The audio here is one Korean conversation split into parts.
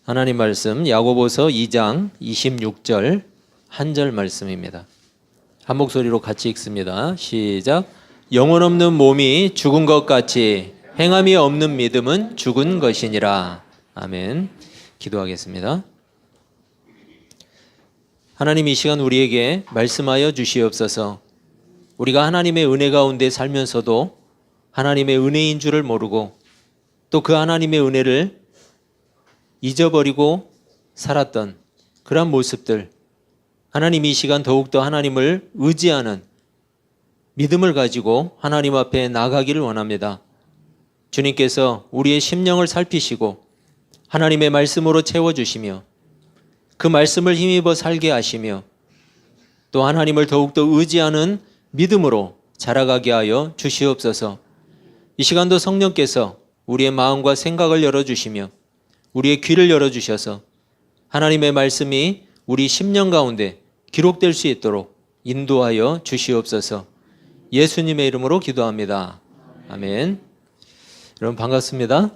하나님 말씀 야고보서 2장 26절 한 절 말씀입니다. 한 목소리로 같이 읽습니다. 시작. 영혼 없는 몸이 죽은 것 같이 행함이 없는 믿음은 죽은 것이니라. 아멘. 기도하겠습니다. 하나님, 이 시간 우리에게 말씀하여 주시옵소서. 우리가 하나님의 은혜 가운데 살면서도 하나님의 은혜인 줄을 모르고 또 그 하나님의 은혜를 잊어버리고 살았던 그런 모습들, 하나님 이 시간 더욱더 하나님을 의지하는 믿음을 가지고 하나님 앞에 나가기를 원합니다. 주님께서 우리의 심령을 살피시고 하나님의 말씀으로 채워주시며 그 말씀을 힘입어 살게 하시며 또 하나님을 더욱더 의지하는 믿음으로 자라가게 하여 주시옵소서. 이 시간도 성령께서 우리의 마음과 생각을 열어주시며 우리의 귀를 열어주셔서 하나님의 말씀이 우리 심령 가운데 기록될 수 있도록 인도하여 주시옵소서. 예수님의 이름으로 기도합니다. 아멘. 여러분 반갑습니다.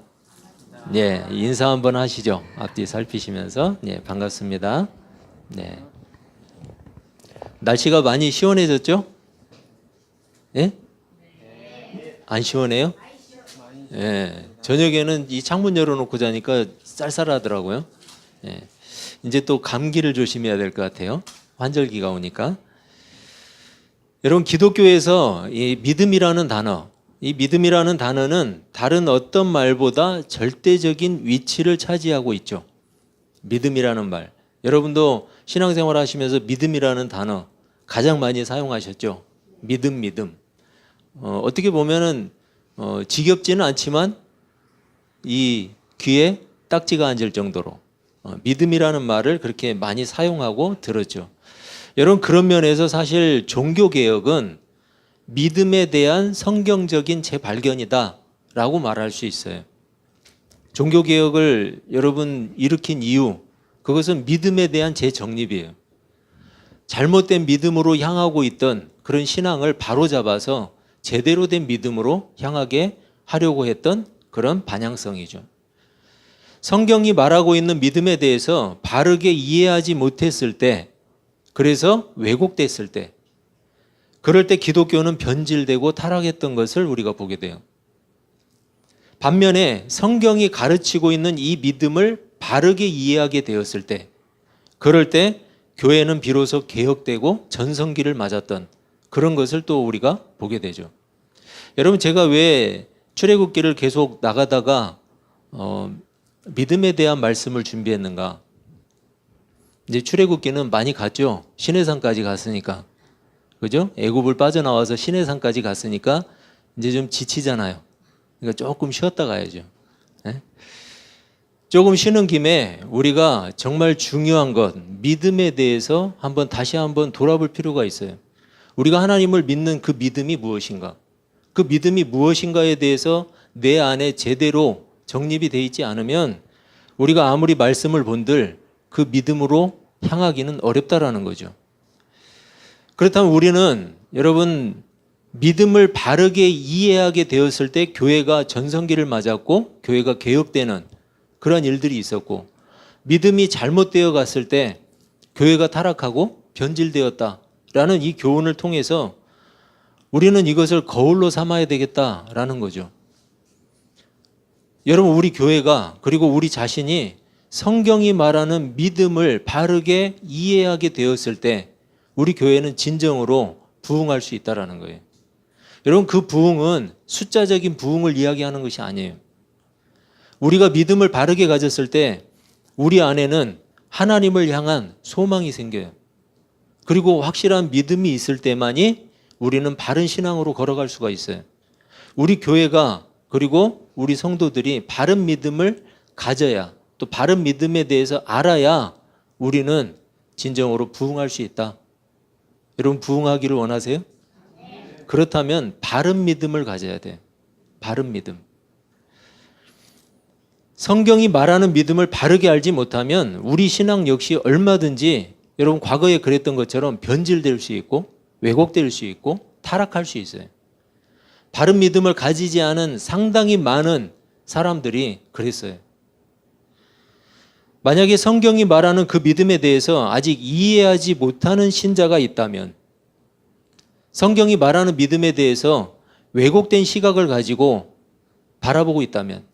네, 인사 한번 하시죠. 앞뒤 살피시면서. 네, 반갑습니다. 네. 날씨가 많이 시원해졌죠? 예? 안 시원해요? 예. 저녁에는 이 창문 열어놓고 자니까 쌀쌀하더라고요. 예. 이제 또 감기를 조심해야 될 것 같아요. 환절기가 오니까. 여러분, 기독교에서 이 믿음이라는 단어, 이 믿음이라는 단어는 다른 어떤 말보다 절대적인 위치를 차지하고 있죠. 믿음이라는 말. 여러분도 신앙생활 하시면서 믿음이라는 단어 가장 많이 사용하셨죠. 믿음. 어떻게 보면은 지겹지는 않지만 이 귀에 딱지가 앉을 정도로 믿음이라는 말을 그렇게 많이 사용하고 들었죠. 여러분, 그런 면에서 사실 종교개혁은 믿음에 대한 성경적인 재발견이다 라고 말할 수 있어요. 종교개혁을 여러분 일으킨 이유, 그것은 믿음에 대한 재정립이에요. 잘못된 믿음으로 향하고 있던 그런 신앙을 바로잡아서 제대로 된 믿음으로 향하게 하려고 했던 그런 반향성이죠. 성경이 말하고 있는 믿음에 대해서 바르게 이해하지 못했을 때, 그래서 왜곡됐을 때, 그럴 때 기독교는 변질되고 타락했던 것을 우리가 보게 돼요. 반면에 성경이 가르치고 있는 이 믿음을 바르게 이해하게 되었을 때, 그럴 때 교회는 비로소 개혁되고 전성기를 맞았던 그런 것을 또 우리가 보게 되죠. 여러분, 제가 왜 출애굽기를 계속 나가다가 믿음에 대한 말씀을 준비했는가? 이제 출애굽기는 많이 갔죠. 시내산까지 갔으니까. 그죠? 애굽을 빠져나와서 시내산까지 갔으니까 이제 좀 지치잖아요. 그러니까 조금 쉬었다 가야죠. 네? 조금 쉬는 김에 우리가 정말 중요한 것, 믿음에 대해서 다시 한번 돌아볼 필요가 있어요. 우리가 하나님을 믿는 그 믿음이 무엇인가? 그 믿음이 무엇인가에 대해서 내 안에 제대로 정립이 되어 있지 않으면 우리가 아무리 말씀을 본들 그 믿음으로 향하기는 어렵다라는 거죠. 그렇다면 우리는 여러분 믿음을 바르게 이해하게 되었을 때 교회가 전성기를 맞았고 교회가 개혁되는 그런 일들이 있었고, 믿음이 잘못되어 갔을 때 교회가 타락하고 변질되었다라는 이 교훈을 통해서 우리는 이것을 거울로 삼아야 되겠다라는 거죠. 여러분, 우리 교회가 그리고 우리 자신이 성경이 말하는 믿음을 바르게 이해하게 되었을 때 우리 교회는 진정으로 부흥할 수 있다는 거예요. 여러분, 그 부흥은 숫자적인 부흥을 이야기하는 것이 아니에요. 우리가 믿음을 바르게 가졌을 때 우리 안에는 하나님을 향한 소망이 생겨요. 그리고 확실한 믿음이 있을 때만이 우리는 바른 신앙으로 걸어갈 수가 있어요. 우리 교회가 그리고 우리 성도들이 바른 믿음을 가져야, 또 바른 믿음에 대해서 알아야 우리는 진정으로 부흥할 수 있다. 여러분, 부흥하기를 원하세요? 그렇다면 바른 믿음을 가져야 돼요. 바른 믿음. 성경이 말하는 믿음을 바르게 알지 못하면 우리 신앙 역시 얼마든지 여러분 과거에 그랬던 것처럼 변질될 수 있고 왜곡될 수 있고 타락할 수 있어요. 바른 믿음을 가지지 않은 상당히 많은 사람들이 그랬어요. 만약에 성경이 말하는 그 믿음에 대해서 아직 이해하지 못하는 신자가 있다면, 성경이 말하는 믿음에 대해서 왜곡된 시각을 가지고 바라보고 있다면,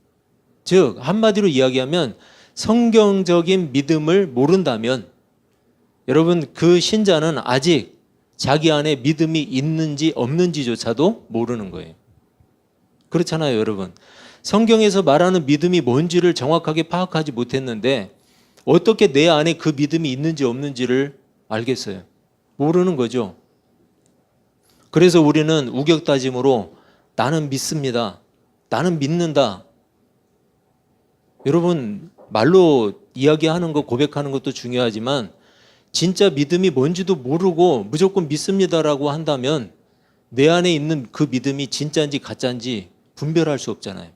즉 한마디로 이야기하면 성경적인 믿음을 모른다면, 여러분 그 신자는 아직 자기 안에 믿음이 있는지 없는지조차도 모르는 거예요. 그렇잖아요, 여러분. 성경에서 말하는 믿음이 뭔지를 정확하게 파악하지 못했는데 어떻게 내 안에 그 믿음이 있는지 없는지를 알겠어요? 모르는 거죠. 그래서 우리는 우격다짐으로 나는 믿습니다. 나는 믿는다. 여러분, 말로 이야기하는 것, 고백하는 것도 중요하지만 진짜 믿음이 뭔지도 모르고 무조건 믿습니다라고 한다면 내 안에 있는 그 믿음이 진짜인지 가짜인지 분별할 수 없잖아요.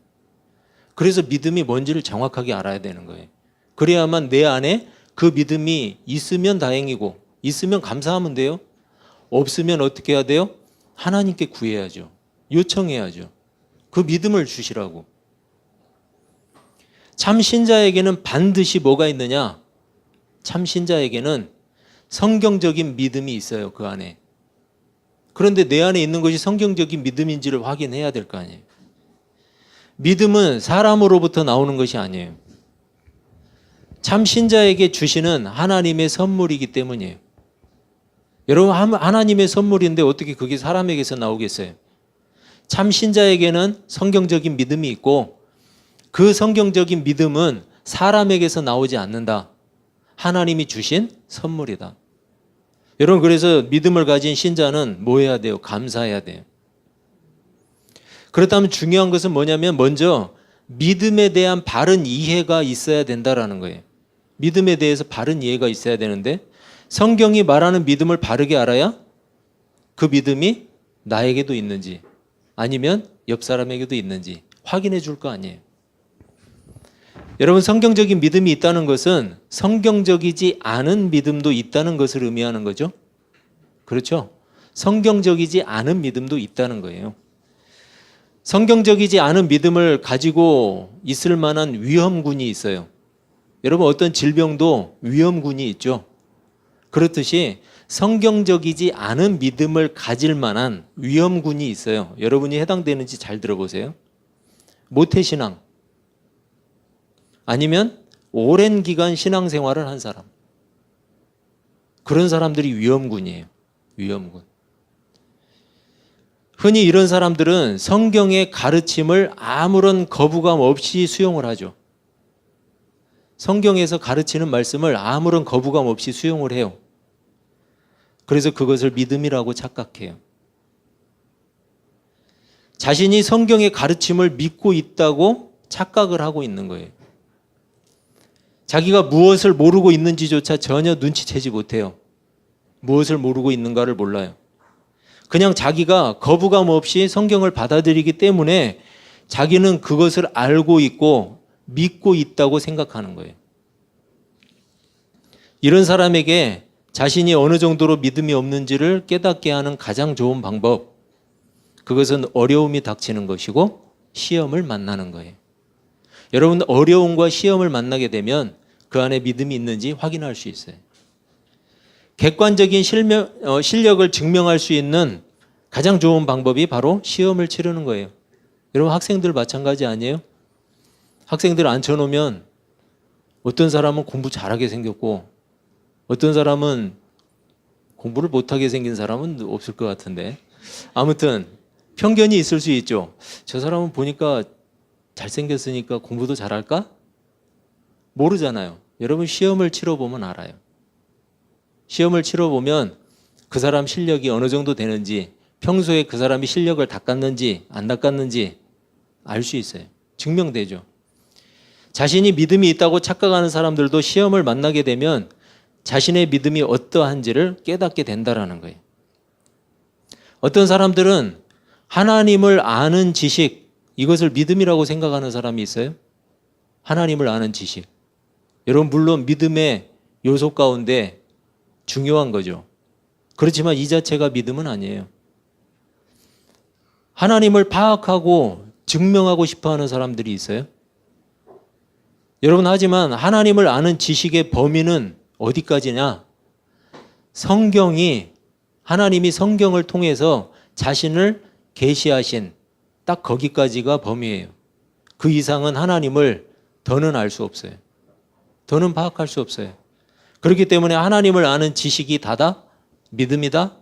그래서 믿음이 뭔지를 정확하게 알아야 되는 거예요. 그래야만 내 안에 그 믿음이 있으면 다행이고 있으면 감사하면 돼요. 없으면 어떻게 해야 돼요? 하나님께 구해야죠. 요청해야죠. 그 믿음을 주시라고. 참 신자에게는 반드시 뭐가 있느냐? 참 신자에게는 성경적인 믿음이 있어요. 그 안에. 그런데 내 안에 있는 것이 성경적인 믿음인지를 확인해야 될 거 아니에요. 믿음은 사람으로부터 나오는 것이 아니에요. 참 신자에게 주시는 하나님의 선물이기 때문이에요. 여러분, 하나님의 선물인데 어떻게 그게 사람에게서 나오겠어요? 참 신자에게는 성경적인 믿음이 있고 그 성경적인 믿음은 사람에게서 나오지 않는다. 하나님이 주신 선물이다. 여러분, 그래서 믿음을 가진 신자는 뭐 해야 돼요? 감사해야 돼요. 그렇다면 중요한 것은 뭐냐면 먼저 믿음에 대한 바른 이해가 있어야 된다라는 거예요. 믿음에 대해서 바른 이해가 있어야 되는데 성경이 말하는 믿음을 바르게 알아야 그 믿음이 나에게도 있는지 아니면 옆 사람에게도 있는지 확인해 줄 거 아니에요. 여러분, 성경적인 믿음이 있다는 것은 성경적이지 않은 믿음도 있다는 것을 의미하는 거죠. 그렇죠? 성경적이지 않은 믿음도 있다는 거예요. 성경적이지 않은 믿음을 가지고 있을 만한 위험군이 있어요. 여러분, 어떤 질병도 위험군이 있죠. 그렇듯이 성경적이지 않은 믿음을 가질 만한 위험군이 있어요. 여러분이 해당되는지 잘 들어보세요. 모태신앙 아니면 오랜 기간 신앙생활을 한 사람, 그런 사람들이 위험군이에요. 위험군. 흔히 이런 사람들은 성경의 가르침을 아무런 거부감 없이 수용을 하죠. 성경에서 가르치는 말씀을 아무런 거부감 없이 수용을 해요. 그래서 그것을 믿음이라고 착각해요. 자신이 성경의 가르침을 믿고 있다고 착각을 하고 있는 거예요. 자기가 무엇을 모르고 있는지조차 전혀 눈치채지 못해요. 무엇을 모르고 있는가를 몰라요. 그냥 자기가 거부감 없이 성경을 받아들이기 때문에 자기는 그것을 알고 있고 믿고 있다고 생각하는 거예요. 이런 사람에게 자신이 어느 정도로 믿음이 없는지를 깨닫게 하는 가장 좋은 방법, 그것은 어려움이 닥치는 것이고 시험을 만나는 거예요. 여러분, 어려움과 시험을 만나게 되면 그 안에 믿음이 있는지 확인할 수 있어요. 객관적인 실력을 증명할 수 있는 가장 좋은 방법이 바로 시험을 치르는 거예요. 여러분, 학생들 마찬가지 아니에요? 학생들 앉혀놓으면 어떤 사람은 공부 잘하게 생겼고 어떤 사람은 공부를 못하게 생긴 사람은 없을 것 같은데, 아무튼 편견이 있을 수 있죠. 저 사람은 보니까 잘생겼으니까 공부도 잘할까? 모르잖아요. 여러분, 시험을 치러보면 알아요. 시험을 치러보면 그 사람 실력이 어느 정도 되는지, 평소에 그 사람이 실력을 닦았는지 안 닦았는지 알 수 있어요. 증명되죠. 자신이 믿음이 있다고 착각하는 사람들도 시험을 만나게 되면 자신의 믿음이 어떠한지를 깨닫게 된다는 거예요. 어떤 사람들은 하나님을 아는 지식, 이것을 믿음이라고 생각하는 사람이 있어요. 하나님을 아는 지식. 여러분, 물론 믿음의 요소 가운데 중요한 거죠. 그렇지만 이 자체가 믿음은 아니에요. 하나님을 파악하고 증명하고 싶어 하는 사람들이 있어요. 여러분, 하지만 하나님을 아는 지식의 범위는 어디까지냐? 하나님이 성경을 통해서 자신을 계시하신 딱 거기까지가 범위예요. 그 이상은 하나님을 더는 알 수 없어요. 더는 파악할 수 없어요. 그렇기 때문에 하나님을 아는 지식이 다다? 믿음이다?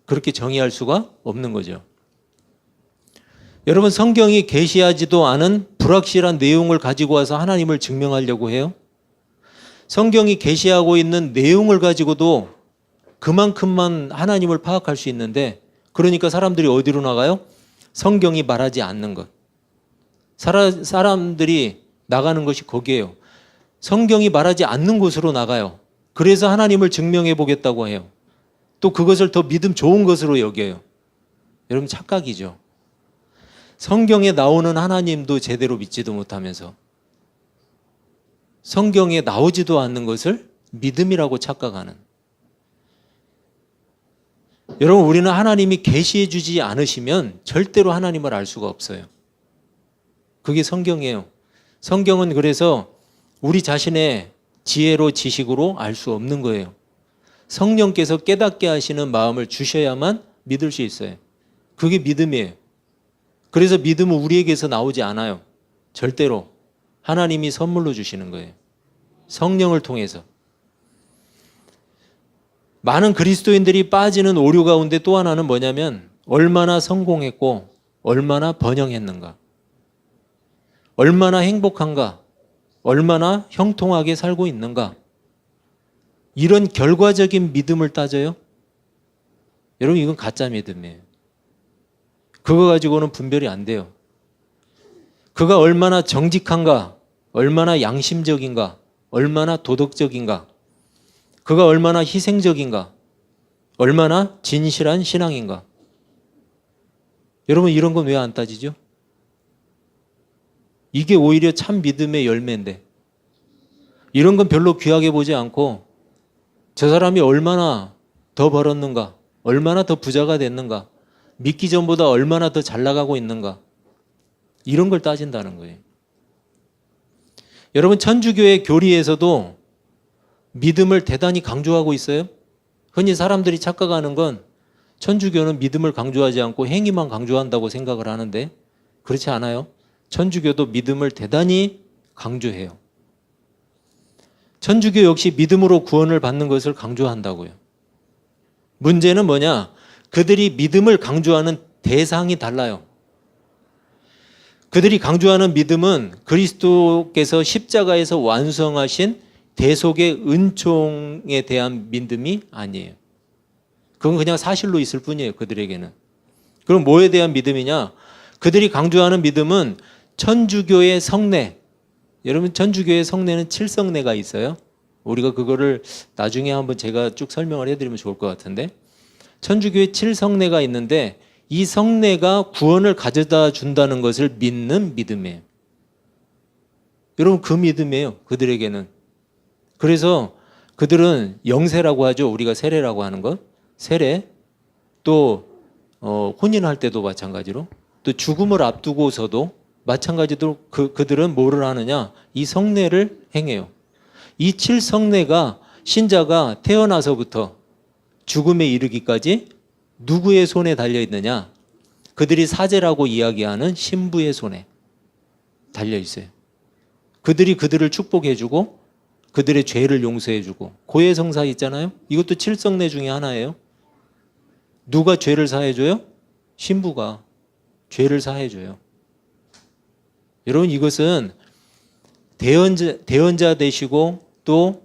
그렇게 정의할 수가 없는 거죠. 여러분, 성경이 계시하지도 않은 불확실한 내용을 가지고 와서 하나님을 증명하려고 해요. 성경이 계시하고 있는 내용을 가지고도 그만큼만 하나님을 파악할 수 있는데, 그러니까 사람들이 어디로 나가요? 성경이 말하지 않는 것. 사람들이 나가는 것이 거기에요. 성경이 말하지 않는 곳으로 나가요. 그래서 하나님을 증명해 보겠다고 해요. 또 그것을 더 믿음 좋은 것으로 여겨요. 여러분, 착각이죠. 성경에 나오는 하나님도 제대로 믿지도 못하면서 성경에 나오지도 않는 것을 믿음이라고 착각하는. 여러분, 우리는 하나님이 계시해 주지 않으시면 절대로 하나님을 알 수가 없어요. 그게 성경이에요. 성경은 그래서 우리 자신의 지혜로 지식으로 알 수 없는 거예요. 성령께서 깨닫게 하시는 마음을 주셔야만 믿을 수 있어요. 그게 믿음이에요. 그래서 믿음은 우리에게서 나오지 않아요. 절대로. 하나님이 선물로 주시는 거예요. 성령을 통해서. 많은 그리스도인들이 빠지는 오류 가운데 또 하나는 뭐냐면, 얼마나 성공했고 얼마나 번영했는가, 얼마나 행복한가, 얼마나 형통하게 살고 있는가, 이런 결과적인 믿음을 따져요. 여러분, 이건 가짜 믿음이에요. 그거 가지고는 분별이 안 돼요. 그가 얼마나 정직한가, 얼마나 양심적인가, 얼마나 도덕적인가, 그가 얼마나 희생적인가, 얼마나 진실한 신앙인가. 여러분, 이런 건 왜 안 따지죠? 이게 오히려 참 믿음의 열매인데, 이런 건 별로 귀하게 보지 않고 저 사람이 얼마나 더 벌었는가, 얼마나 더 부자가 됐는가, 믿기 전보다 얼마나 더 잘 나가고 있는가, 이런 걸 따진다는 거예요. 여러분, 천주교의 교리에서도 믿음을 대단히 강조하고 있어요. 흔히 사람들이 착각하는 건 천주교는 믿음을 강조하지 않고 행위만 강조한다고 생각을 하는데, 그렇지 않아요. 천주교도 믿음을 대단히 강조해요. 천주교 역시 믿음으로 구원을 받는 것을 강조한다고요. 문제는 뭐냐? 그들이 믿음을 강조하는 대상이 달라요. 그들이 강조하는 믿음은 그리스도께서 십자가에서 완성하신 대속의 은총에 대한 믿음이 아니에요. 그건 그냥 사실로 있을 뿐이에요, 그들에게는. 그럼 뭐에 대한 믿음이냐? 그들이 강조하는 믿음은 천주교의 성례. 여러분, 천주교의 성례는 7성례가 있어요. 우리가 그거를 나중에 한번 제가 쭉 설명을 해드리면 좋을 것 같은데, 천주교의 7성례가 있는데 이 성례가 구원을 가져다 준다는 것을 믿는 믿음이에요. 여러분, 그 믿음이에요, 그들에게는. 그래서 그들은 영세라고 하죠. 우리가 세례라고 하는 것. 세례, 또 혼인할 때도 마찬가지로, 또 죽음을 앞두고서도 마찬가지로 그들은 뭐를 하느냐? 이 성례를 행해요. 이 7성례가 신자가 태어나서부터 죽음에 이르기까지 누구의 손에 달려 있느냐? 그들이 사제라고 이야기하는 신부의 손에 달려 있어요. 그들이 그들을 축복해주고 그들의 죄를 용서해주고, 고해성사 있잖아요. 이것도 7성례 중에 하나예요. 누가 죄를 사해줘요? 신부가 죄를 사해줘요. 여러분, 이것은 대언자 되시고 또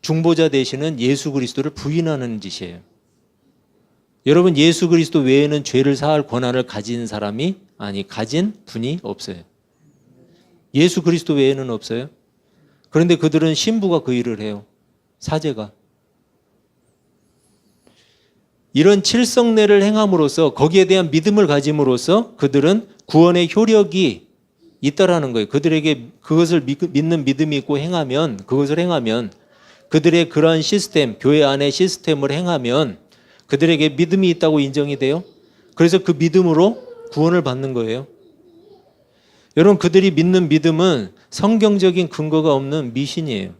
중보자 되시는 예수 그리스도를 부인하는 짓이에요. 여러분, 예수 그리스도 외에는 죄를 사할 권한을 가진 분이 없어요. 예수 그리스도 외에는 없어요. 그런데 그들은 신부가 그 일을 해요. 사제가. 이런 7성례를 행함으로써, 거기에 대한 믿음을 가짐으로써 그들은 구원의 효력이 있다라는 거예요. 그들에게 그것을 믿는 믿음이 있고 그것을 행하면, 그들의 그러한 시스템, 교회 안의 시스템을 행하면 그들에게 믿음이 있다고 인정이 돼요. 그래서 그 믿음으로 구원을 받는 거예요. 여러분, 그들이 믿는 믿음은 성경적인 근거가 없는 미신이에요.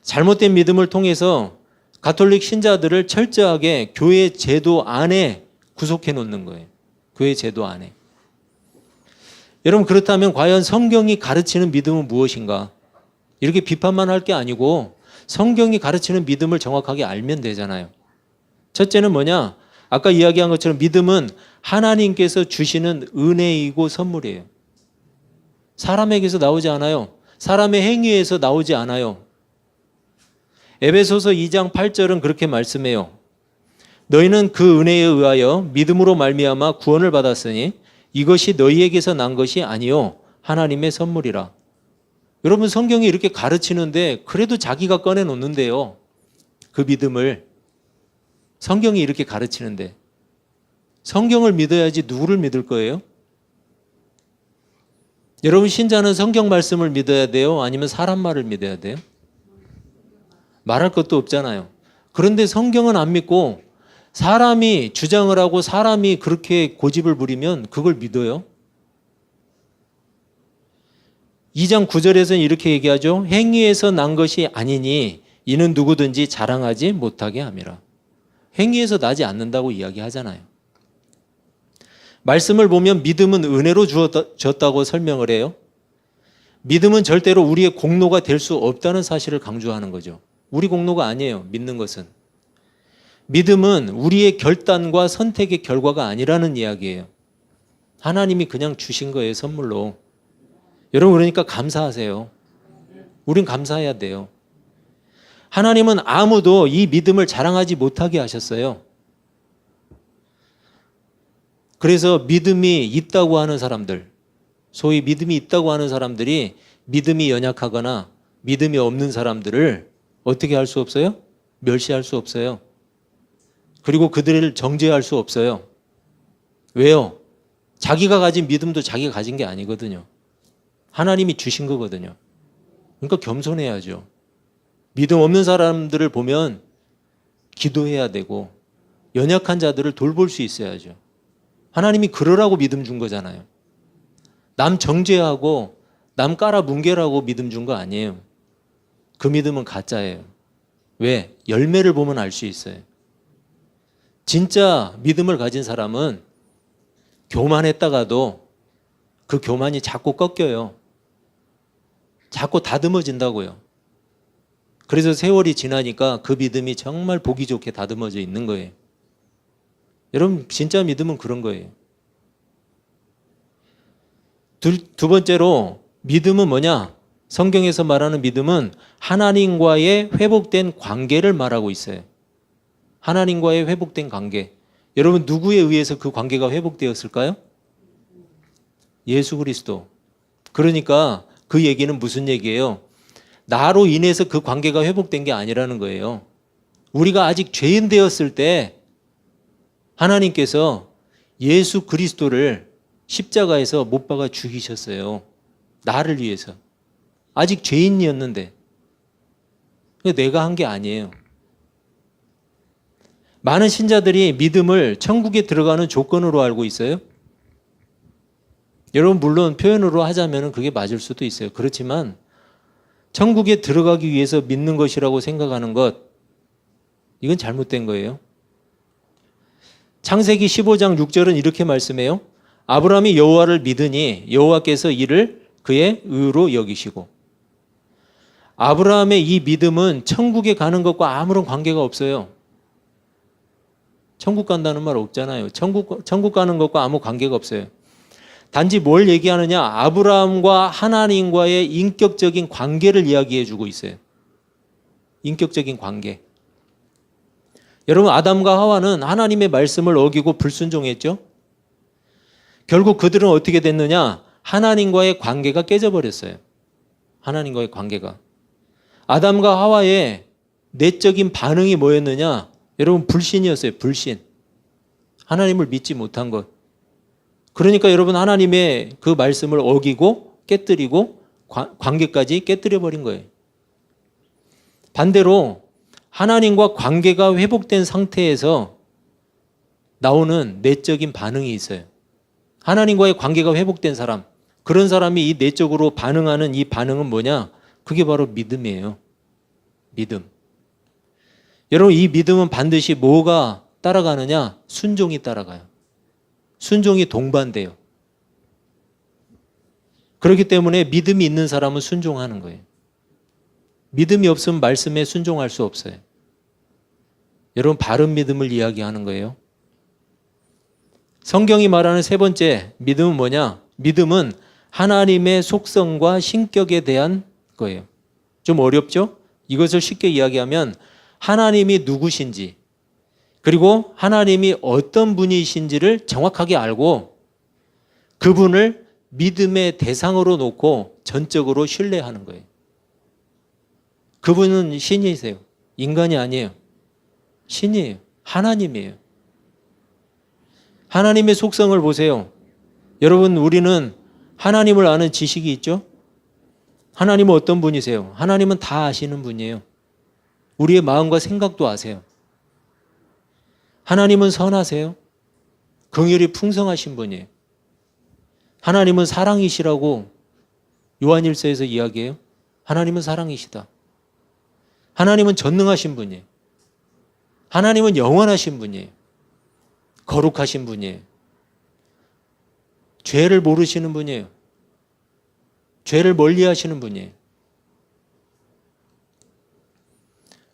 잘못된 믿음을 통해서 가톨릭 신자들을 철저하게 교회 제도 안에 구속해 놓는 거예요. 교회 제도 안에. 여러분, 그렇다면 과연 성경이 가르치는 믿음은 무엇인가? 이렇게 비판만 할 게 아니고 성경이 가르치는 믿음을 정확하게 알면 되잖아요. 첫째는 뭐냐? 아까 이야기한 것처럼 믿음은 하나님께서 주시는 은혜이고 선물이에요. 사람에게서 나오지 않아요. 사람의 행위에서 나오지 않아요. 에베소서 2장 8절은 그렇게 말씀해요. 너희는 그 은혜에 의하여 믿음으로 말미암아 구원을 받았으니 이것이 너희에게서 난 것이 아니요 하나님의 선물이라. 여러분, 성경이 이렇게 가르치는데 그래도 자기가 꺼내놓는데요. 그 믿음을. 성경이 이렇게 가르치는데 성경을 믿어야지 누구를 믿을 거예요? 여러분, 신자는 성경 말씀을 믿어야 돼요? 아니면 사람 말을 믿어야 돼요? 말할 것도 없잖아요. 그런데 성경은 안 믿고 사람이 주장을 하고 사람이 그렇게 고집을 부리면 그걸 믿어요? 2장 9절에서는 이렇게 얘기하죠. 행위에서 난 것이 아니니 이는 누구든지 자랑하지 못하게 함이라. 행위에서 나지 않는다고 이야기하잖아요. 말씀을 보면 믿음은 은혜로 주었다고 설명을 해요. 믿음은 절대로 우리의 공로가 될 수 없다는 사실을 강조하는 거죠. 우리 공로가 아니에요. 믿는 것은. 믿음은 우리의 결단과 선택의 결과가 아니라는 이야기예요. 하나님이 그냥 주신 거예요. 선물로. 여러분, 그러니까 감사하세요. 우린 감사해야 돼요. 하나님은 아무도 이 믿음을 자랑하지 못하게 하셨어요. 그래서 믿음이 있다고 하는 사람들, 소위 믿음이 있다고 하는 사람들이 믿음이 연약하거나 믿음이 없는 사람들을 어떻게 할 수 없어요? 멸시할 수 없어요. 그리고 그들을 정죄할 수 없어요. 왜요? 자기가 가진 믿음도 자기가 가진 게 아니거든요. 하나님이 주신 거거든요. 그러니까 겸손해야죠. 믿음 없는 사람들을 보면 기도해야 되고 연약한 자들을 돌볼 수 있어야죠. 하나님이 그러라고 믿음 준 거잖아요. 남 정죄하고 남 깔아 뭉개라고 믿음 준 거 아니에요. 그 믿음은 가짜예요. 왜? 열매를 보면 알 수 있어요. 진짜 믿음을 가진 사람은 교만했다가도 그 교만이 자꾸 꺾여요. 자꾸 다듬어진다고요. 그래서 세월이 지나니까 그 믿음이 정말 보기 좋게 다듬어져 있는 거예요. 여러분, 진짜 믿음은 그런 거예요. 두 번째로 믿음은 뭐냐? 성경에서 말하는 믿음은 하나님과의 회복된 관계를 말하고 있어요. 하나님과의 회복된 관계. 여러분, 누구에 의해서 그 관계가 회복되었을까요? 예수 그리스도. 그러니까 그 얘기는 무슨 얘기예요? 나로 인해서 그 관계가 회복된 게 아니라는 거예요. 우리가 아직 죄인 되었을 때 하나님께서 예수 그리스도를 십자가에서 못 박아 죽이셨어요. 나를 위해서. 아직 죄인이었는데. 내가 한 게 아니에요. 많은 신자들이 믿음을 천국에 들어가는 조건으로 알고 있어요. 여러분, 물론 표현으로 하자면 그게 맞을 수도 있어요. 그렇지만 천국에 들어가기 위해서 믿는 것이라고 생각하는 것, 이건 잘못된 거예요. 창세기 15장 6절은 이렇게 말씀해요. 아브라함이 여호와를 믿으니 여호와께서 이를 그의 의로 여기시고. 아브라함의 이 믿음은 천국에 가는 것과 아무런 관계가 없어요. 천국 간다는 말 없잖아요. 천국 가는 것과 아무 관계가 없어요. 단지 뭘 얘기하느냐? 아브라함과 하나님과의 인격적인 관계를 이야기해 주고 있어요. 인격적인 관계. 여러분, 아담과 하와는 하나님의 말씀을 어기고 불순종했죠. 결국 그들은 어떻게 됐느냐? 하나님과의 관계가 깨져버렸어요. 하나님과의 관계가. 아담과 하와의 내적인 반응이 뭐였느냐? 여러분, 불신이었어요. 불신. 하나님을 믿지 못한 것. 그러니까 여러분, 하나님의 그 말씀을 어기고 깨뜨리고 관계까지 깨뜨려버린 거예요. 반대로 하나님과 관계가 회복된 상태에서 나오는 내적인 반응이 있어요. 하나님과의 관계가 회복된 사람, 그런 사람이 이 내적으로 반응하는 이 반응은 뭐냐? 그게 바로 믿음이에요. 믿음. 여러분, 이 믿음은 반드시 뭐가 따라가느냐? 순종이 따라가요. 순종이 동반돼요. 그렇기 때문에 믿음이 있는 사람은 순종하는 거예요. 믿음이 없으면 말씀에 순종할 수 없어요. 여러분, 바른 믿음을 이야기하는 거예요. 성경이 말하는 세 번째 믿음은 뭐냐? 믿음은 하나님의 속성과 신격에 대한 거예요. 좀 어렵죠? 이것을 쉽게 이야기하면 하나님이 누구신지, 그리고 하나님이 어떤 분이신지를 정확하게 알고 그분을 믿음의 대상으로 놓고 전적으로 신뢰하는 거예요. 그분은 신이세요. 인간이 아니에요. 신이에요. 하나님이에요. 하나님의 속성을 보세요. 여러분, 우리는 하나님을 아는 지식이 있죠? 하나님은 어떤 분이세요? 하나님은 다 아시는 분이에요. 우리의 마음과 생각도 아세요. 하나님은 선하세요. 긍휼이 풍성하신 분이에요. 하나님은 사랑이시라고 요한일서에서 이야기해요. 하나님은 사랑이시다. 하나님은 전능하신 분이에요. 하나님은 영원하신 분이에요. 거룩하신 분이에요. 죄를 모르시는 분이에요. 죄를 멀리하시는 분이에요.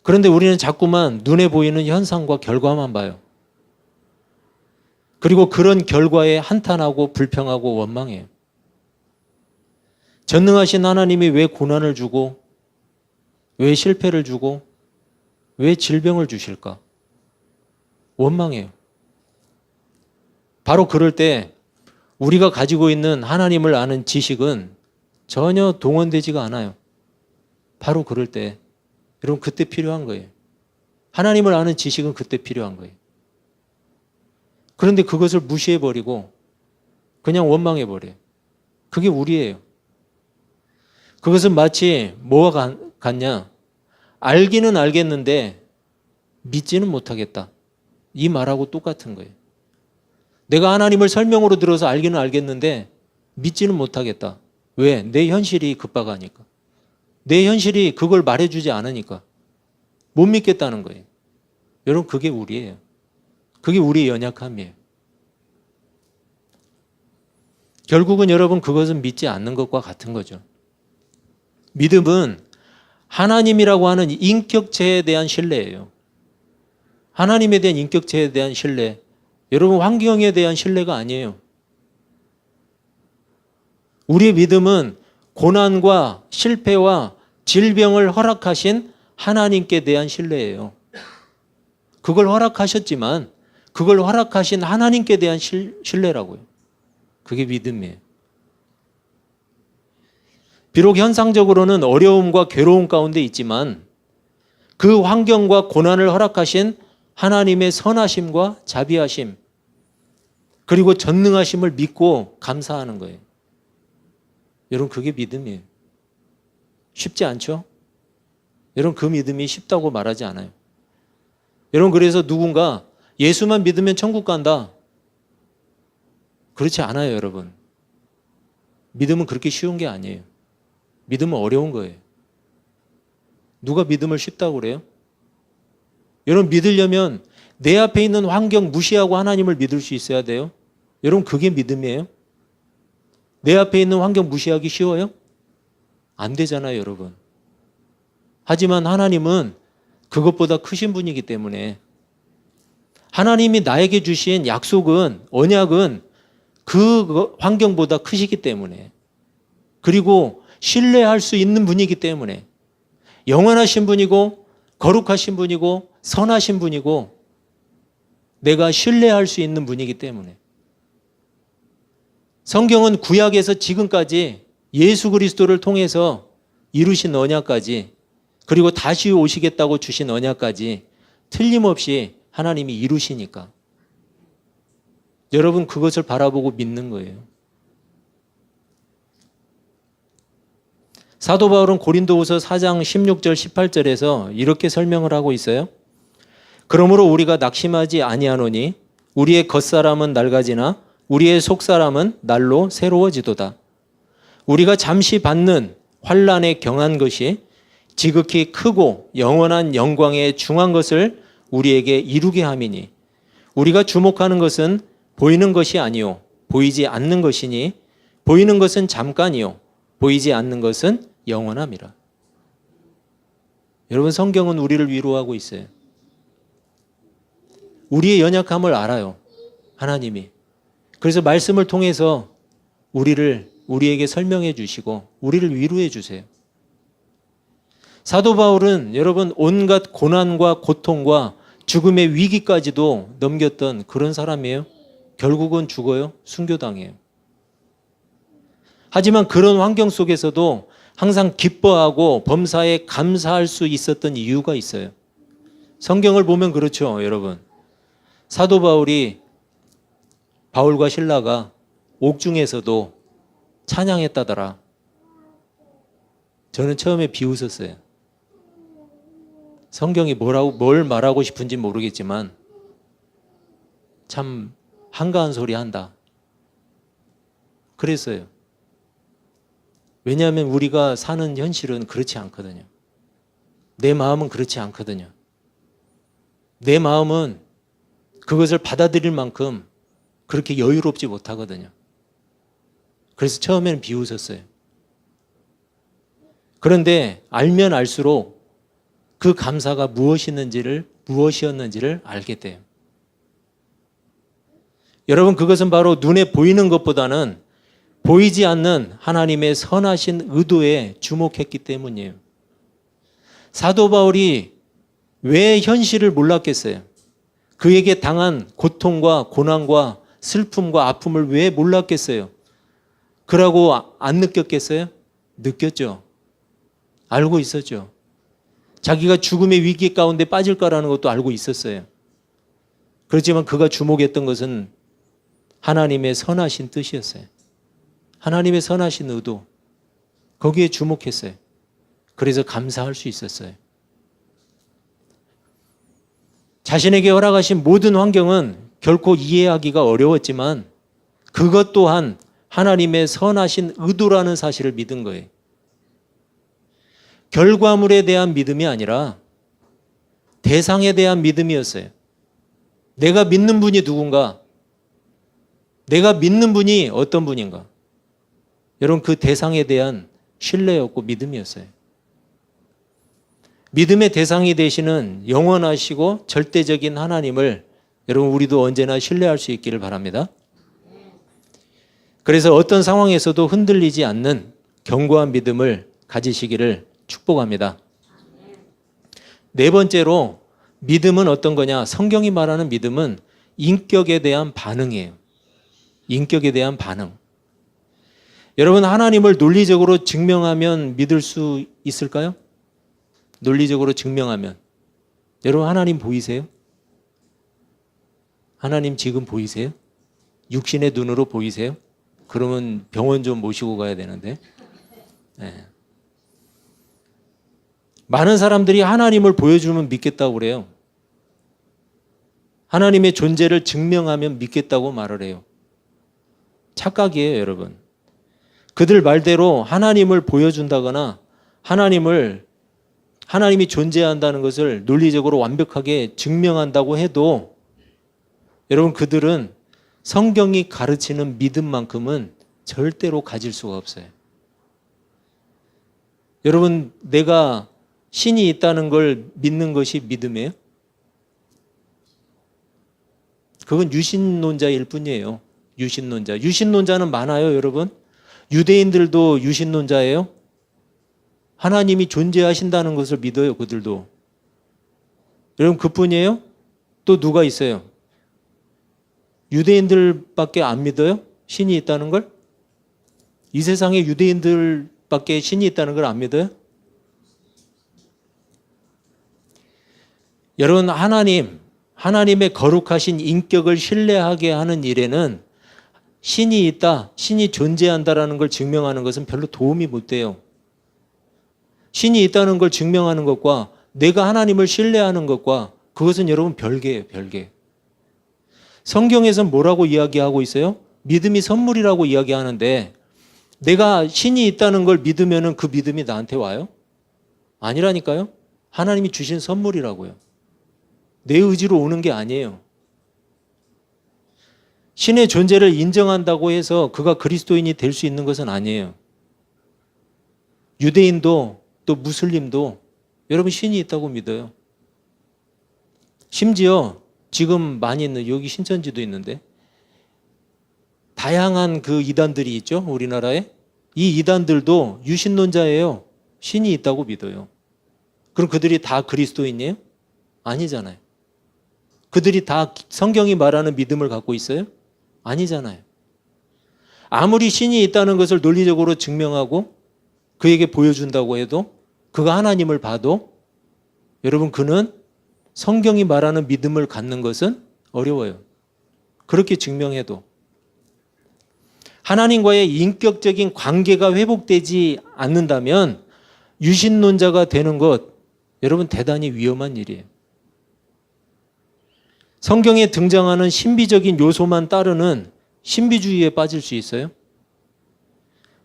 그런데 우리는 자꾸만 눈에 보이는 현상과 결과만 봐요. 그리고 그런 결과에 한탄하고 불평하고 원망해요. 전능하신 하나님이 왜 고난을 주고, 왜 실패를 주고, 왜 질병을 주실까? 원망해요. 바로 그럴 때 우리가 가지고 있는 하나님을 아는 지식은 전혀 동원되지가 않아요. 바로 그럴 때, 여러분, 그때 필요한 거예요. 하나님을 아는 지식은 그때 필요한 거예요. 그런데 그것을 무시해버리고 그냥 원망해버려요. 그게 우리예요. 그것은 마치 뭐와 같냐? 알기는 알겠는데 믿지는 못하겠다. 이 말하고 똑같은 거예요. 내가 하나님을 설명으로 들어서 알기는 알겠는데 믿지는 못하겠다. 왜? 내 현실이 급박하니까. 내 현실이 그걸 말해주지 않으니까. 못 믿겠다는 거예요. 여러분, 그게 우리예요. 그게 우리의 연약함이에요. 결국은 여러분, 그것은 믿지 않는 것과 같은 거죠. 믿음은 하나님이라고 하는 인격체에 대한 신뢰예요. 하나님에 대한 인격체에 대한 신뢰. 여러분, 환경에 대한 신뢰가 아니에요. 우리의 믿음은 고난과 실패와 질병을 허락하신 하나님께 대한 신뢰예요. 그걸 허락하셨지만 그걸 허락하신 하나님께 대한 신뢰라고요. 그게 믿음이에요. 비록 현상적으로는 어려움과 괴로움 가운데 있지만 그 환경과 고난을 허락하신 하나님의 선하심과 자비하심, 그리고 전능하심을 믿고 감사하는 거예요. 여러분, 그게 믿음이에요. 쉽지 않죠? 여러분, 그 믿음이 쉽다고 말하지 않아요. 여러분, 그래서 누군가 예수만 믿으면 천국 간다. 그렇지 않아요, 여러분. 믿음은 그렇게 쉬운 게 아니에요. 믿음은 어려운 거예요. 누가 믿음을 쉽다고 그래요? 여러분, 믿으려면 내 앞에 있는 환경 무시하고 하나님을 믿을 수 있어야 돼요. 여러분, 그게 믿음이에요? 내 앞에 있는 환경 무시하기 쉬워요? 안 되잖아요, 여러분. 하지만 하나님은 그것보다 크신 분이기 때문에 하나님이 나에게 주신 약속은, 언약은 그 환경보다 크시기 때문에, 그리고 신뢰할 수 있는 분이기 때문에, 영원하신 분이고 거룩하신 분이고 선하신 분이고 내가 신뢰할 수 있는 분이기 때문에. 성경은 구약에서 지금까지 예수 그리스도를 통해서 이루신 언약까지, 그리고 다시 오시겠다고 주신 언약까지 틀림없이 하나님이 이루시니까 여러분, 그것을 바라보고 믿는 거예요. 사도 바울은 고린도후서 4장 16절 18절에서 이렇게 설명을 하고 있어요. 그러므로 우리가 낙심하지 아니하노니 우리의 겉사람은 낡아지나 우리의 속사람은 날로 새로워지도다. 우리가 잠시 받는 환난에 경한 것이 지극히 크고 영원한 영광에 중한 것을 우리에게 이루게 함이니 우리가 주목하는 것은 보이는 것이 아니요 보이지 않는 것이니 보이는 것은 잠깐이요 보이지 않는 것은 영원함이라. 여러분, 성경은 우리를 위로하고 있어요. 우리의 연약함을 알아요, 하나님이. 그래서 말씀을 통해서 우리에게 설명해 주시고 우리를 위로해 주세요. 사도 바울은 여러분 온갖 고난과 고통과 죽음의 위기까지도 넘겼던 그런 사람이에요. 결국은 죽어요. 순교당해요. 하지만 그런 환경 속에서도 항상 기뻐하고 범사에 감사할 수 있었던 이유가 있어요. 성경을 보면 그렇죠, 여러분. 사도 바울과 실라가 옥중에서도 찬양했다더라. 저는 처음에 비웃었어요. 성경이 뭘 말하고 싶은지 모르겠지만 참 한가한 소리 한다. 그랬어요. 왜냐하면 우리가 사는 현실은 그렇지 않거든요. 내 마음은 그렇지 않거든요. 내 마음은 그것을 받아들일 만큼 그렇게 여유롭지 못하거든요. 그래서 처음에는 비웃었어요. 그런데 알면 알수록 그 감사가 무엇이었는지를 알게 돼요. 여러분, 그것은 바로 눈에 보이는 것보다는 보이지 않는 하나님의 선하신 의도에 주목했기 때문이에요. 사도 바울이 왜 현실을 몰랐겠어요? 그에게 당한 고통과 고난과 슬픔과 아픔을 왜 몰랐겠어요? 그러고 안 느꼈겠어요? 느꼈죠. 알고 있었죠. 자기가 죽음의 위기 가운데 빠질 거라는 것도 알고 있었어요. 그렇지만 그가 주목했던 것은 하나님의 선하신 뜻이었어요. 하나님의 선하신 의도, 거기에 주목했어요. 그래서 감사할 수 있었어요. 자신에게 허락하신 모든 환경은 결코 이해하기가 어려웠지만 그것 또한 하나님의 선하신 의도라는 사실을 믿은 거예요. 결과물에 대한 믿음이 아니라 대상에 대한 믿음이었어요. 내가 믿는 분이 누군가? 내가 믿는 분이 어떤 분인가? 여러분, 그 대상에 대한 신뢰였고 믿음이었어요. 믿음의 대상이 되시는 영원하시고 절대적인 하나님을 여러분, 우리도 언제나 신뢰할 수 있기를 바랍니다. 그래서 어떤 상황에서도 흔들리지 않는 견고한 믿음을 가지시기를 축복합니다. 네 번째로, 믿음은 어떤 거냐? 성경이 말하는 믿음은 인격에 대한 반응이에요. 인격에 대한 반응. 여러분, 하나님을 논리적으로 증명하면 믿을 수 있을까요? 논리적으로 증명하면. 여러분, 하나님 보이세요? 하나님 지금 보이세요? 육신의 눈으로 보이세요? 그러면 병원 좀 모시고 가야 되는데. 네. 많은 사람들이 하나님을 보여주면 믿겠다고 그래요. 하나님의 존재를 증명하면 믿겠다고 말을 해요. 착각이에요, 여러분. 그들 말대로 하나님을 보여준다거나 하나님이 존재한다는 것을 논리적으로 완벽하게 증명한다고 해도 여러분, 그들은 성경이 가르치는 믿음만큼은 절대로 가질 수가 없어요. 여러분, 내가 신이 있다는 걸 믿는 것이 믿음이에요? 그건 유신론자일 뿐이에요. 유신론자. 유신론자는 많아요, 여러분. 유대인들도 유신론자예요. 하나님이 존재하신다는 것을 믿어요, 그들도. 여러분, 그뿐이에요? 또 누가 있어요? 유대인들밖에 안 믿어요? 신이 있다는 걸? 이 세상에 유대인들밖에 신이 있다는 걸 안 믿어요? 여러분, 하나님의 거룩하신 인격을 신뢰하게 하는 일에는 신이 있다, 신이 존재한다라는 걸 증명하는 것은 별로 도움이 못 돼요. 신이 있다는 걸 증명하는 것과 내가 하나님을 신뢰하는 것과 그것은 여러분 별개예요, 별개. 성경에서는 뭐라고 이야기하고 있어요? 믿음이 선물이라고 이야기하는데 내가 신이 있다는 걸 믿으면 그 믿음이 나한테 와요? 아니라니까요. 하나님이 주신 선물이라고요. 내 의지로 오는 게 아니에요. 신의 존재를 인정한다고 해서 그가 그리스도인이 될 수 있는 것은 아니에요. 유대인도 또 무슬림도 여러분 신이 있다고 믿어요. 심지어 지금 많이 있는 여기 신천지도 있는데 다양한 그 이단들이 있죠. 우리나라에. 이 이단들도 유신론자예요. 신이 있다고 믿어요. 그럼 그들이 다 그리스도인이에요? 아니잖아요. 그들이 다 성경이 말하는 믿음을 갖고 있어요? 아니잖아요. 아무리 신이 있다는 것을 논리적으로 증명하고 그에게 보여준다고 해도 그가 하나님을 봐도 여러분 그는 성경이 말하는 믿음을 갖는 것은 어려워요. 그렇게 증명해도. 하나님과의 인격적인 관계가 회복되지 않는다면 유신론자가 되는 것 여러분 대단히 위험한 일이에요. 성경에 등장하는 신비적인 요소만 따르는 신비주의에 빠질 수 있어요.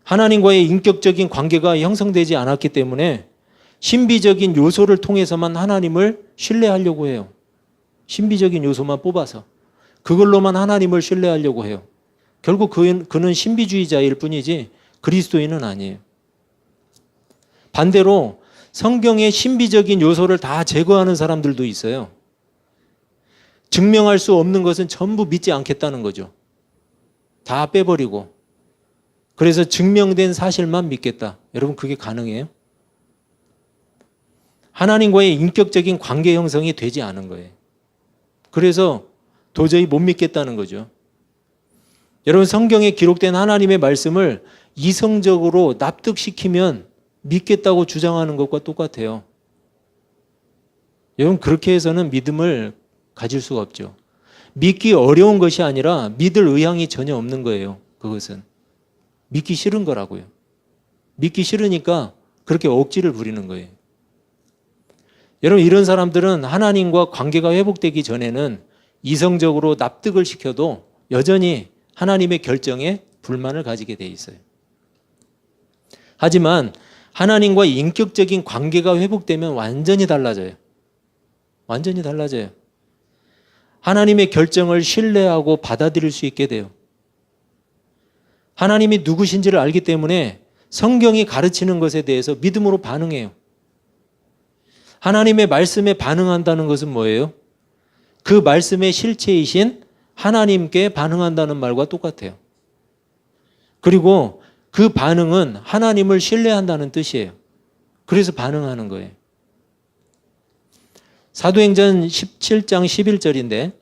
하나님과의 인격적인 관계가 형성되지 않았기 때문에 신비적인 요소를 통해서만 하나님을 신뢰하려고 해요. 신비적인 요소만 뽑아서 그걸로만 하나님을 신뢰하려고 해요. 결국 그는 신비주의자일 뿐이지 그리스도인은 아니에요. 반대로 성경의 신비적인 요소를 다 제거하는 사람들도 있어요. 증명할 수 없는 것은 전부 믿지 않겠다는 거죠. 다 빼버리고. 그래서 증명된 사실만 믿겠다. 여러분 그게 가능해요? 하나님과의 인격적인 관계 형성이 되지 않은 거예요. 그래서 도저히 못 믿겠다는 거죠. 여러분 성경에 기록된 하나님의 말씀을 이성적으로 납득시키면 믿겠다고 주장하는 것과 똑같아요. 여러분 그렇게 해서는 믿음을 가질 수가 없죠. 믿기 어려운 것이 아니라 믿을 의향이 전혀 없는 거예요. 그것은. 믿기 싫은 거라고요. 믿기 싫으니까 그렇게 억지를 부리는 거예요. 여러분 이런 사람들은 하나님과 관계가 회복되기 전에는 이성적으로 납득을 시켜도 여전히 하나님의 결정에 불만을 가지게 돼 있어요. 하지만 하나님과 인격적인 관계가 회복되면 완전히 달라져요. 완전히 달라져요. 하나님의 결정을 신뢰하고 받아들일 수 있게 돼요. 하나님이 누구신지를 알기 때문에 성경이 가르치는 것에 대해서 믿음으로 반응해요. 하나님의 말씀에 반응한다는 것은 뭐예요? 그 말씀의 실체이신 하나님께 반응한다는 말과 똑같아요. 그리고 그 반응은 하나님을 신뢰한다는 뜻이에요. 그래서 반응하는 거예요. 사도행전 17장 11절인데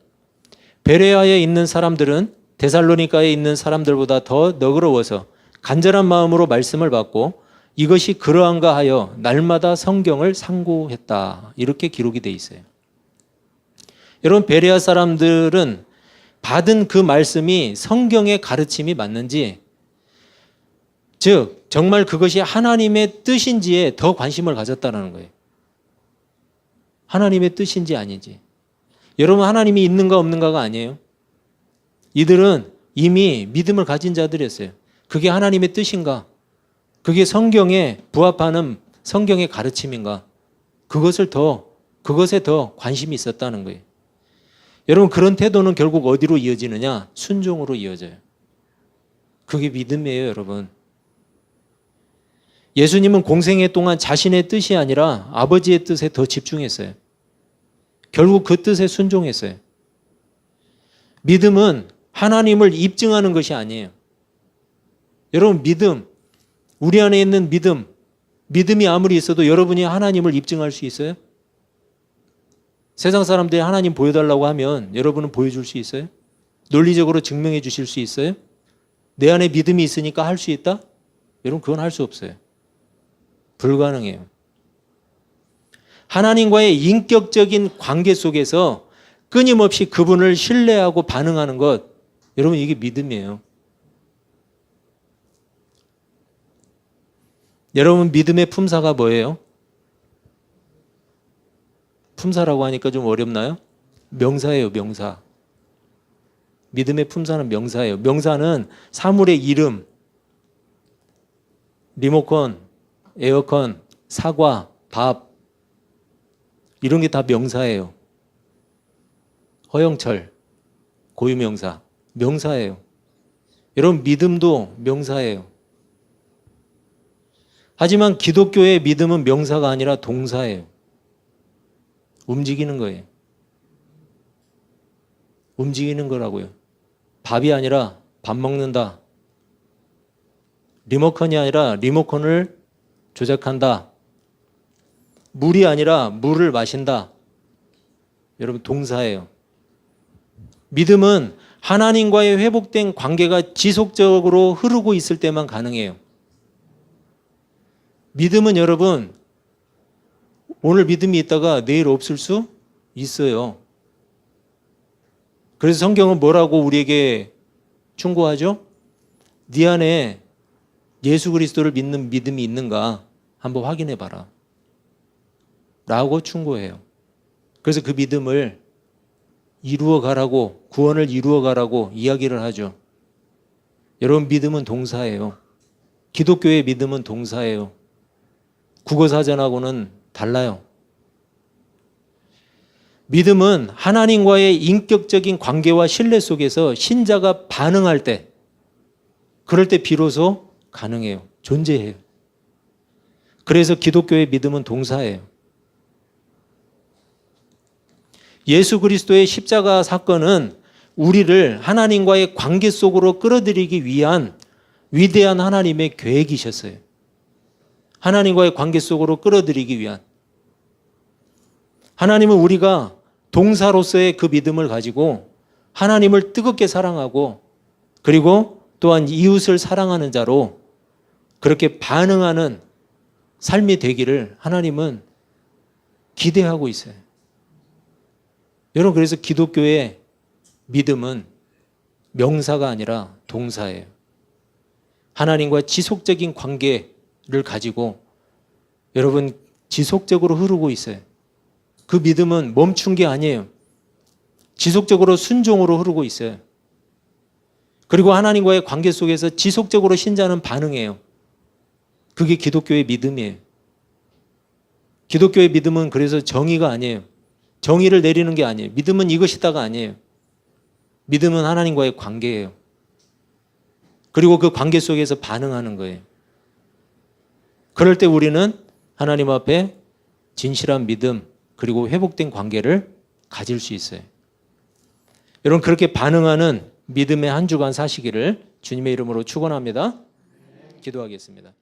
베레아에 있는 사람들은 데살로니가에 있는 사람들보다 더 너그러워서 간절한 마음으로 말씀을 받고 이것이 그러한가 하여 날마다 성경을 상고했다. 이렇게 기록이 돼 있어요. 여러분 베레아 사람들은 받은 그 말씀이 성경의 가르침이 맞는지 즉 정말 그것이 하나님의 뜻인지에 더 관심을 가졌다는 거예요. 하나님의 뜻인지 아닌지. 여러분 하나님이 있는가 없는가가 아니에요. 이들은 이미 믿음을 가진 자들이었어요. 그게 하나님의 뜻인가? 그게 성경에 부합하는 성경의 가르침인가? 그것에 더 관심이 있었다는 거예요. 여러분 그런 태도는 결국 어디로 이어지느냐? 순종으로 이어져요. 그게 믿음이에요, 여러분. 예수님은 공생애 동안 자신의 뜻이 아니라 아버지의 뜻에 더 집중했어요. 결국 그 뜻에 순종했어요. 믿음은 하나님을 입증하는 것이 아니에요. 여러분 믿음, 우리 안에 있는 믿음이 아무리 있어도 여러분이 하나님을 입증할 수 있어요? 세상 사람들이 하나님 보여달라고 하면 여러분은 보여줄 수 있어요? 논리적으로 증명해 주실 수 있어요? 내 안에 믿음이 있으니까 할 수 있다? 여러분 그건 할 수 없어요. 불가능해요. 하나님과의 인격적인 관계 속에서 끊임없이 그분을 신뢰하고 반응하는 것, 여러분 이게 믿음이에요. 여러분 믿음의 품사가 뭐예요? 품사라고 하니까 좀 어렵나요? 명사예요, 명사. 믿음의 품사는 명사예요. 명사는 사물의 이름, 리모컨, 에어컨, 사과, 밥 이런 게 다 명사예요. 허영철, 고유명사, 명사예요. 여러분 믿음도 명사예요. 하지만 기독교의 믿음은 명사가 아니라 동사예요. 움직이는 거예요. 움직이는 거라고요. 밥이 아니라 밥 먹는다. 리모컨이 아니라 리모컨을 조작한다. 물이 아니라 물을 마신다. 여러분 동사예요. 믿음은 하나님과의 회복된 관계가 지속적으로 흐르고 있을 때만 가능해요. 믿음은 여러분 오늘 믿음이 있다가 내일 없을 수 있어요. 그래서 성경은 뭐라고 우리에게 충고하죠? 네 안에 예수 그리스도를 믿는 믿음이 있는가 한번 확인해 봐라 라고 충고해요. 그래서 그 믿음을 이루어 가라고, 구원을 이루어 가라고 이야기를 하죠. 여러분 믿음은 동사예요. 기독교의 믿음은 동사예요. 국어사전하고는 달라요. 믿음은 하나님과의 인격적인 관계와 신뢰 속에서 신자가 반응할 때, 그럴 때 비로소 가능해요. 존재해요. 그래서 기독교의 믿음은 동사예요. 예수 그리스도의 십자가 사건은 우리를 하나님과의 관계 속으로 끌어들이기 위한 위대한 하나님의 계획이셨어요. 하나님과의 관계 속으로 끌어들이기 위한. 하나님은 우리가 동사로서의 그 믿음을 가지고 하나님을 뜨겁게 사랑하고 그리고 또한 이웃을 사랑하는 자로 그렇게 반응하는 삶이 되기를 하나님은 기대하고 있어요. 여러분 그래서 기독교의 믿음은 명사가 아니라 동사예요. 하나님과 지속적인 관계를 가지고 여러분 지속적으로 흐르고 있어요. 그 믿음은 멈춘 게 아니에요. 지속적으로 순종으로 흐르고 있어요. 그리고 하나님과의 관계 속에서 지속적으로 신자는 반응해요. 그게 기독교의 믿음이에요. 기독교의 믿음은 그래서 정의가 아니에요. 정의를 내리는 게 아니에요. 믿음은 이것이다가 아니에요. 믿음은 하나님과의 관계예요. 그리고 그 관계 속에서 반응하는 거예요. 그럴 때 우리는 하나님 앞에 진실한 믿음 그리고 회복된 관계를 가질 수 있어요. 여러분 그렇게 반응하는 믿음의 한 주간 사시기를 주님의 이름으로 축원합니다. 기도하겠습니다.